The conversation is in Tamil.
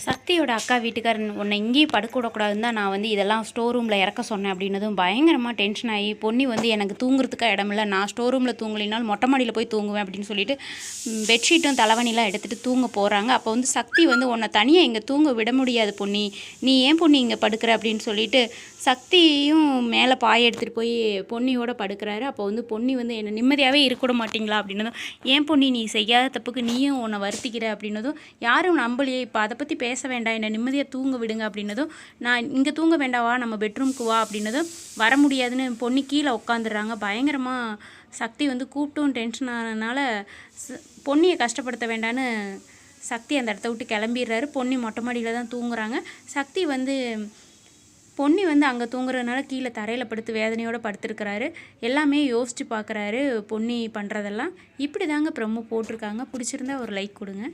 சக்தியோட அக்கா வீட்டுக்காரன் உன்னை இங்கேயும் படுக்க விடக்கூடாதுன்னு தான் நான் வந்து இதெல்லாம் ஸ்டோர் ரூமில் இறக்க சொன்னேன் அப்படின்னதும் பயங்கரமாக டென்ஷன் ஆகி பொன்னி வந்து எனக்கு தூங்குறதுக்காக இடமில்ல, நான் ஸ்டோர் ரூமில் தூங்கலினாலும் மொட்டை மாடியில் போய் தூங்குவேன் அப்படின்னு சொல்லிட்டு பெட்ஷீட்டும் தலைவணிலாம் எடுத்துகிட்டு தூங்க போகிறாங்க. அப்போ வந்து சக்தி வந்து உன்னை தனியாக இங்கே தூங்க விட முடியாது பொன்னி, நீ ஏன் பொன்னி இங்கே படுக்கிற அப்படின்னு சொல்லிட்டு சக்தியும் மேலே பாய எடுத்துகிட்டு போய் பொன்னியோட படுக்கிறாரு. அப்போ வந்து பொன்னி வந்து என்னை நிம்மதியாகவே இருக்க மாட்டிங்களா அப்படின்னதும், ஏன் பொன்னி நீ செய்யாத தப்புக்கு நீயும் உன்னை வருத்திக்கிற அப்படின்னதும், யாரும் நம்பலையே, இப்போ அதை பற்றி பேச வேண்டாம், என்னை நிம்மதியாக தூங்க விடுங்க அப்படின்னதும், நான் இங்கே தூங்க வேண்டாவா, நம்ம பெட்ரூம்க்கு வா அப்படின்னதும் வர முடியாதுன்னு பொன்னி கீழே உட்காந்துடுறாங்க. பயங்கரமாக சக்தி வந்து கூப்பிட்டும் டென்ஷன் ஆனதுனால பொன்னியை கஷ்டப்படுத்த வேண்டான்னு சக்தி அந்த இடத்த விட்டு கிளம்பிடுறாரு. பொன்னி மொட்டை மாடியில் தான் தூங்குறாங்க. சக்தி வந்து பொன்னி வந்து அங்கே தூங்குறதுனால கீழே தரையில் படுத்து வேதனையோடு படுத்துருக்கிறாரு. எல்லாமே யோசித்து பார்க்குறாரு பொன்னி பண்ணுறதெல்லாம். இப்படி தாங்க ப்ரமோ போட்டிருக்காங்க. பிடிச்சிருந்தா ஒரு லைக் கொடுங்க.